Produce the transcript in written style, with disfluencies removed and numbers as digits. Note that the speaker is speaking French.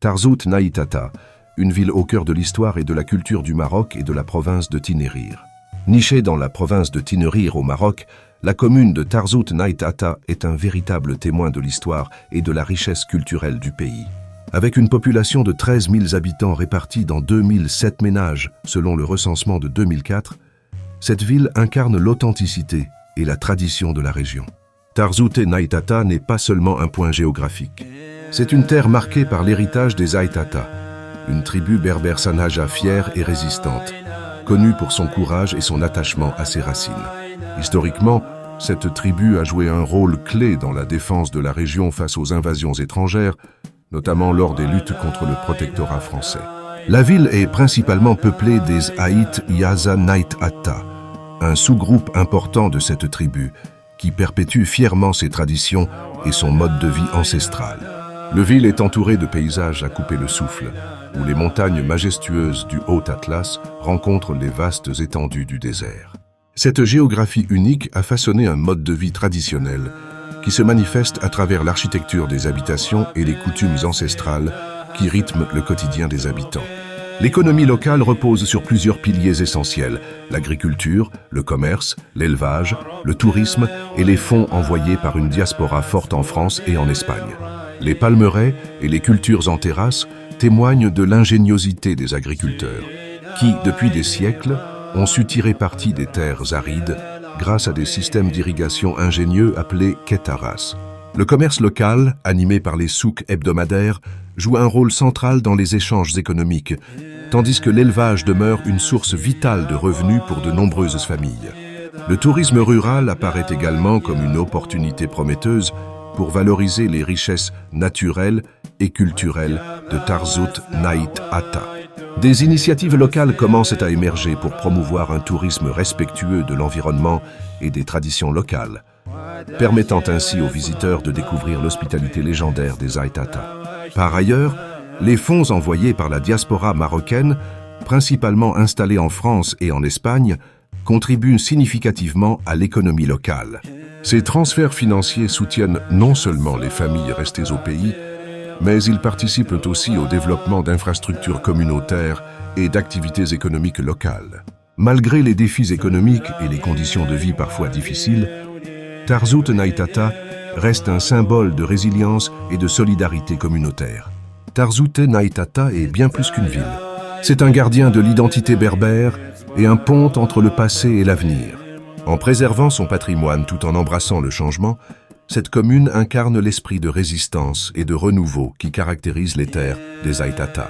Tarzout Naïtata, une ville au cœur de l'histoire et de la culture du Maroc et de la province de Tinnerir. Nichée dans la province de Tinnerir au Maroc, la commune de Tarzout Naïtata est un véritable témoin de l'histoire et de la richesse culturelle du pays. Avec une population de 13 000 habitants répartis dans 2007 ménages selon le recensement de 2004, cette ville incarne l'authenticité et la tradition de la région. Tarzout Naïtata n'est pas seulement un point géographique. C'est une terre marquée par l'héritage des Aïtata, une tribu berbère Sanhaja fière et résistante, connue pour son courage et son attachement à ses racines. Historiquement, cette tribu a joué un rôle clé dans la défense de la région face aux invasions étrangères, notamment lors des luttes contre le protectorat français. La ville est principalement peuplée des Aït Yaza Naïtata, un sous-groupe important de cette tribu, qui perpétue fièrement ses traditions et son mode de vie ancestral. Le ville est entouré de paysages à couper le souffle, où les montagnes majestueuses du Haut-Atlas rencontrent les vastes étendues du désert. Cette géographie unique a façonné un mode de vie traditionnel qui se manifeste à travers l'architecture des habitations et les coutumes ancestrales qui rythment le quotidien des habitants. L'économie locale repose sur plusieurs piliers essentiels: l'agriculture, le commerce, l'élevage, le tourisme et les fonds envoyés par une diaspora forte en France et en Espagne. Les palmeraies et les cultures en terrasse témoignent de l'ingéniosité des agriculteurs, qui, depuis des siècles, ont su tirer parti des terres arides grâce à des systèmes d'irrigation ingénieux appelés ketaras. Le commerce local, animé par les souks hebdomadaires, joue un rôle central dans les échanges économiques, tandis que l'élevage demeure une source vitale de revenus pour de nombreuses familles. Le tourisme rural apparaît également comme une opportunité prometteuse pour valoriser les richesses naturelles et culturelles de Tarzout Naïtata. Des initiatives locales commencent à émerger pour promouvoir un tourisme respectueux de l'environnement et des traditions locales, permettant ainsi aux visiteurs de découvrir l'hospitalité légendaire des Aïtata. Par ailleurs, les fonds envoyés par la diaspora marocaine, principalement installée en France et en Espagne, contribuent significativement à l'économie locale. Ces transferts financiers soutiennent non seulement les familles restées au pays, mais ils participent aussi au développement d'infrastructures communautaires et d'activités économiques locales. Malgré les défis économiques et les conditions de vie parfois difficiles, Tarzout Naïtata reste un symbole de résilience et de solidarité communautaire. Tarzout Naïtata est bien plus qu'une ville. C'est un gardien de l'identité berbère et un pont entre le passé et l'avenir. En préservant son patrimoine tout en embrassant le changement, cette commune incarne l'esprit de résistance et de renouveau qui caractérise les terres des Aïtata.